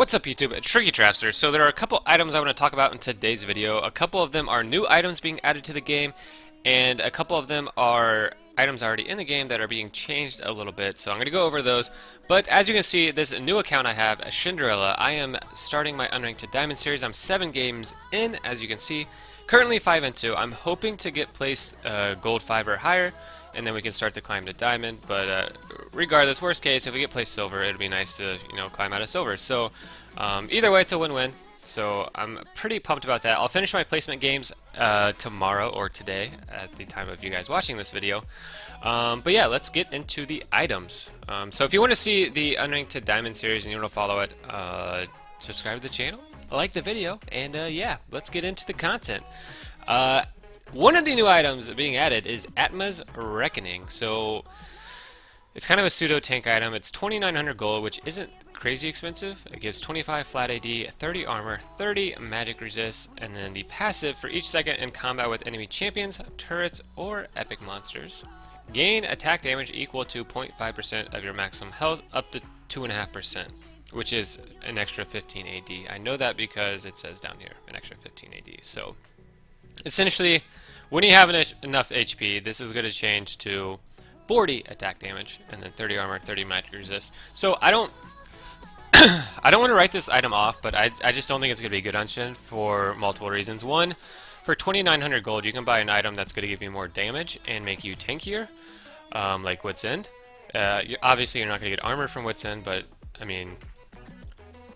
What's up YouTube? Tricky Travster. So there are a couple items I want to talk about in today's video. A couple of them are new items being added to the game, and a couple of them are items already in the game that are being changed a little bit. So I'm going to go over those. But as you can see, this new account I have, Cinderella, I am starting my Unranked to Diamond series. I'm 7 games in, as you can see. Currently 5 and 2. I'm hoping to get placed Gold 5 or higher, and then we can start the climb to Diamond. But regardless, worst case, if we get placed Silver, it'd be nice to climb out of Silver. So either way, it's a win-win. So I'm pretty pumped about that. I'll finish my placement games tomorrow or today at the time of you guys watching this video. But yeah, let's get into the items. So if you want to see the Unranked to Diamond series and you want to follow it, subscribe to the channel, like the video, and yeah, let's get into the content. One of the new items being added is Atma's Reckoning. So it's kind of a pseudo tank item. It's 2,900 gold, which isn't crazy expensive. It gives 25 flat AD, 30 armor, 30 magic resist, and then the passive for each second in combat with enemy champions, turrets, or epic monsters. Gain attack damage equal to 0.5% of your maximum health up to 2.5%, which is an extra 15 AD. I know that because it says down here, an extra 15 AD. So essentially, when you have enough HP, this is going to change to 40 attack damage, and then 30 armor, 30 magic resist. So I don't I don't want to write this item off, but I just don't think it's going to be good on Shen for multiple reasons. One, for 2,900 gold, you can buy an item that's going to give you more damage and make you tankier, like Wit's End. Obviously, you're not going to get armor from Wit's End, but I mean,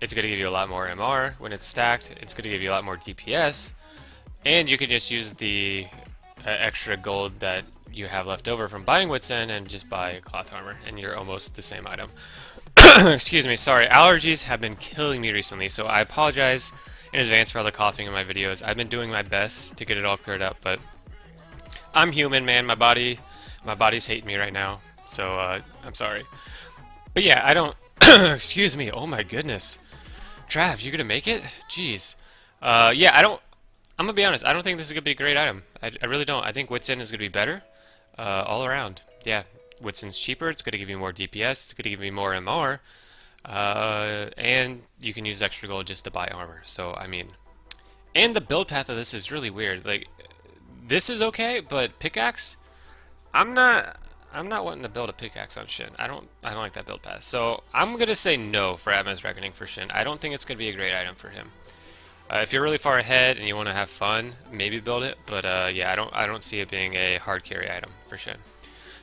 it's going to give you a lot more MR when it's stacked. It's going to give you a lot more DPS, and you can just use the extra gold that you have left over from buying Wit's End and just buy cloth armor, and you're almost the same item. Excuse me, sorry, allergies have been killing me recently, so I apologize in advance for all the coughing in my videos. I've been doing my best to get it all cleared up, but I'm human, man. My body's hating me right now, so I'm sorry. But yeah, I don't excuse me, oh my goodness. Trav, you gonna make it? Jeez. Yeah, I'm gonna be honest, I don't think this is gonna be a great item. I really don't. I think Wit's End is gonna be better all around. Yeah. Wit's End's cheaper, it's going to give you more DPS, it's going to give you more MR, and you can use extra gold just to buy armor. So, I mean, and the build path of this is really weird. Like, this is okay, but pickaxe, I'm not wanting to build a pickaxe on Shen. I don't like that build path. So, I'm going to say no for Atma's Reckoning for Shen. I don't think it's going to be a great item for him. If you're really far ahead and you want to have fun, maybe build it, but yeah, I don't see it being a hard carry item for Shen.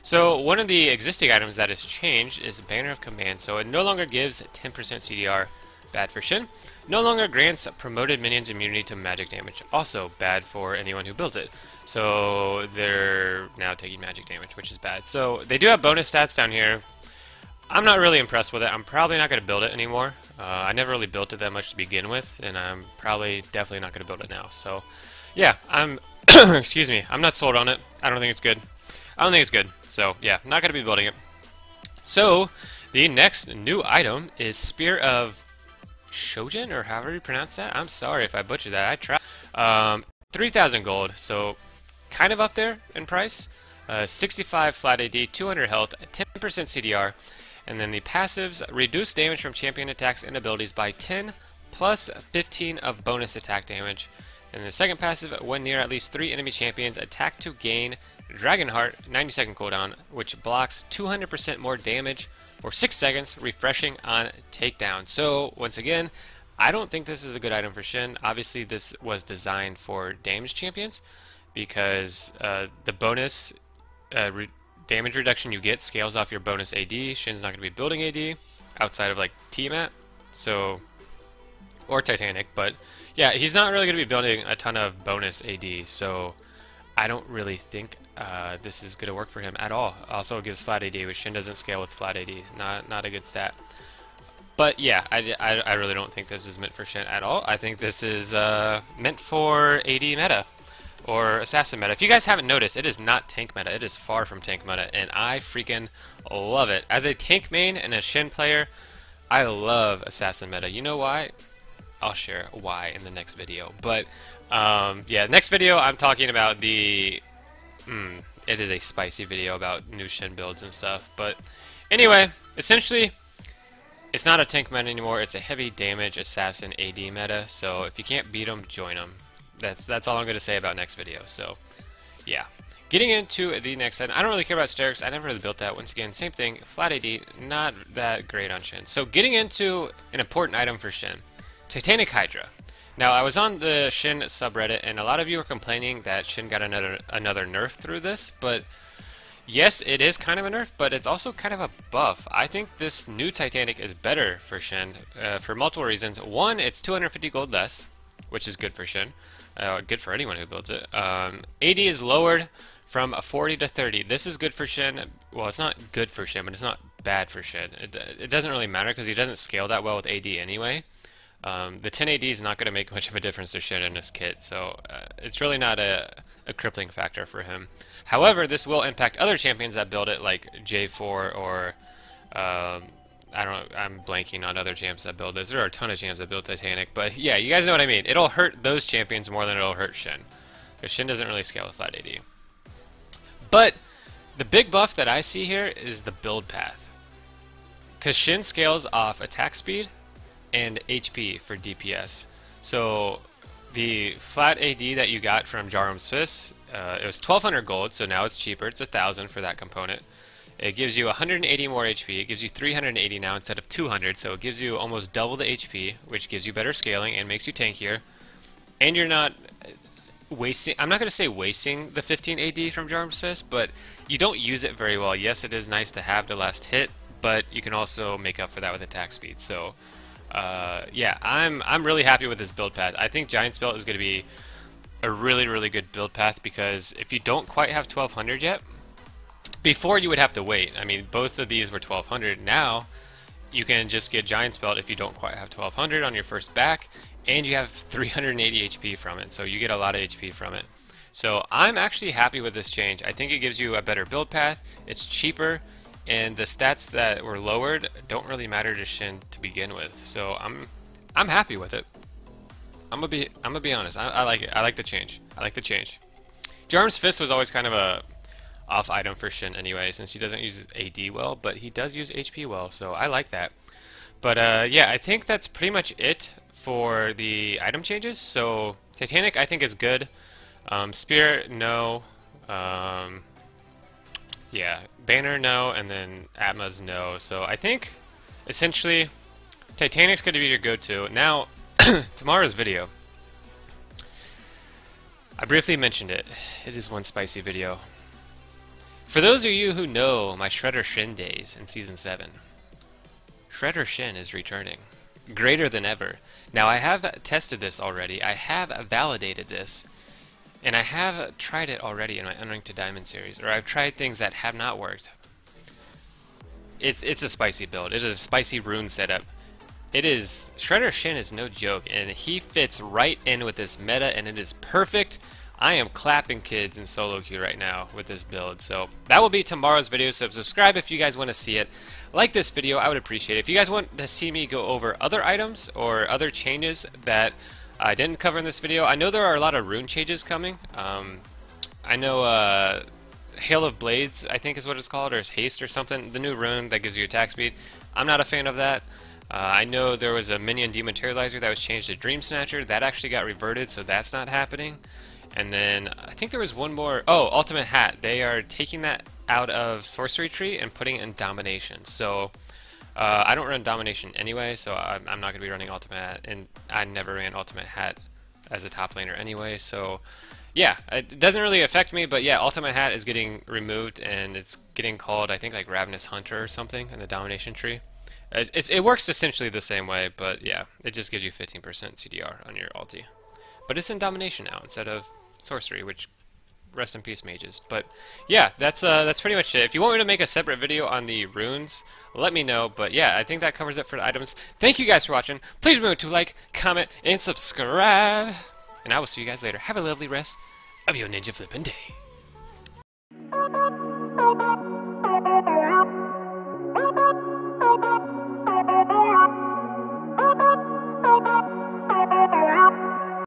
So one of the existing items that has changed is Banner of Command. So it no longer gives 10% CDR, bad for Shen. No longer grants promoted minions immunity to magic damage, also bad for anyone who builds it. So they're now taking magic damage, which is bad. So they do have bonus stats down here. I'm not really impressed with it. I'm probably not going to build it anymore. I never really built it that much to begin with, and I'm definitely not going to build it now. So yeah, I'm excuse me, I'm not sold on it. I don't think it's good. I don't think it's good, so yeah, not going to be building it. So, the next new item is Spear of Shojin, or however you pronounce that. I'm sorry if I butchered that, I tried. 3,000 gold, so kind of up there in price. 65 flat AD, 200 health, 10% CDR, and then the passives reduce damage from champion attacks and abilities by 10, plus 15 of bonus attack damage. And the second passive, when near at least 3 enemy champions, attack to gain Dragonheart, 90-second cooldown, which blocks 200% more damage for 6 seconds, refreshing on takedown. So, once again, I don't think this is a good item for Shen. Obviously, this was designed for damage champions, because the bonus damage reduction you get scales off your bonus AD. Shen's not going to be building AD outside of, like, Tiamat, so, or Titanic, but yeah, he's not really going to be building a ton of bonus AD, so I don't really think this is going to work for him at all. Also, it gives flat AD, which Shen doesn't scale with flat AD. Not a good stat. But yeah, I really don't think this is meant for Shen at all. I think this is meant for AD meta or assassin meta. If you guys haven't noticed, it is not tank meta. It is far from tank meta, and I freaking love it. As a tank main and a Shen player, I love assassin meta. You know why? I'll share why in the next video. But yeah, next video I'm talking about the it is a spicy video about new Shen builds and stuff. But anyway, essentially it's not a tank meta anymore, it's a heavy damage assassin AD meta, so if you can't beat them, join them. That's all I'm going to say about next video, so yeah. Getting into the next item, I don't really care about Sterix, I never really built that. Once again, same thing, flat AD, not that great on Shen. So getting into an important item for Shen, Titanic Hydra. Now I was on the Shen subreddit and a lot of you were complaining that Shen got another nerf through this, but yes, it is kind of a nerf, but it's also kind of a buff. I think this new Titanic is better for Shen for multiple reasons. One, it's 250 gold less, which is good for Shen. Good for anyone who builds it. AD is lowered from 40 to 30. This is good for Shen. Well, it's not good for Shen, but it's not bad for Shen. It doesn't really matter because he doesn't scale that well with AD anyway. The 10 AD is not going to make much of a difference to Shen in this kit, so it's really not a crippling factor for him. However, this will impact other champions that build it, like J4 or I don't know, I'm blanking on other champs that build this. There are a ton of champs that build Titanic, but yeah, you guys know what I mean. It'll hurt those champions more than it'll hurt Shen, because Shen doesn't really scale with flat AD. But the big buff that I see here is the build path, because Shen scales off attack speed and HP for DPS. So the flat AD that you got from Jarum's Fist, it was 1200 gold, so now it's cheaper. It's 1000 for that component. It gives you 180 more HP. It gives you 380 now instead of 200, so it gives you almost double the HP, which gives you better scaling and makes you tankier. And you're not wasting, I'm not going to say wasting the 15 AD from Jarum's Fist, but you don't use it very well. Yes, it is nice to have the last hit, but you can also make up for that with attack speed. So yeah, I'm really happy with this build path. I think Giant's Belt is going to be a really good build path, because if you don't quite have 1200 yet, before you would have to wait. I mean, both of these were 1200. Now you can just get Giant's Belt if you don't quite have 1200 on your first back, and you have 380 HP from it, so you get a lot of HP from it. So I'm actually happy with this change. I think it gives you a better build path, it's cheaper, and the stats that were lowered don't really matter to Shen to begin with. So I'm happy with it. I'm gonna be honest. I like it. I like the change. I like the change. Jarum's Fist was always kind of a off item for Shen anyway, since he doesn't use AD well, but he does use HP well, so I like that. But yeah, I think that's pretty much it for the item changes. So Titanic I think is good. Spirit, no. Yeah, Banner, no, and then Atma's, no. So I think essentially Titanic's going to be your go-to. Now, tomorrow's video, I briefly mentioned it. It is one spicy video. For those of you who know my Shredder Shen days in Season 7, Shredder Shen is returning. Greater than ever. Now I have tested this already, I have validated this, and I have tried it already in my Unranked to Diamond series, or I've tried things that have not worked. It's a spicy build, it is a spicy rune setup. It is, Shredder Shen is no joke, and he fits right in with this meta, and it is perfect. I am clapping kids in solo queue right now with this build. So that will be tomorrow's video, so subscribe if you guys want to see it. Like this video, I would appreciate it. If you guys want to see me go over other items or other changes that I didn't cover in this video, I know there are a lot of rune changes coming. I know Hail of Blades, I think is what it's called, or it's Haste or something, the new rune that gives you attack speed. I'm not a fan of that. I know there was a minion dematerializer that was changed to Dream Snatcher. That actually got reverted, so that's not happening. And then I think there was one more. Oh, Ultimate Hat. They are taking that out of Sorcery Tree and putting it in Domination. So I don't run Domination anyway, so I'm not going to be running Ultimate Hat. And I never ran Ultimate Hat as a top laner anyway. So yeah, it doesn't really affect me. But yeah, Ultimate Hat is getting removed, and it's getting called, I think, like Ravenous Hunter or something in the Domination Tree. It works essentially the same way, but yeah, it just gives you 15% CDR on your ulti. But it's in Domination now instead of Sorcery, which rest in peace mages. But yeah, that's pretty much it. If you want me to make a separate video on the runes, let me know. But yeah, I think that covers it for the items. Thank you guys for watching. Please remember to like, comment, and subscribe. And I will see you guys later. Have a lovely rest of your ninja flippin' day.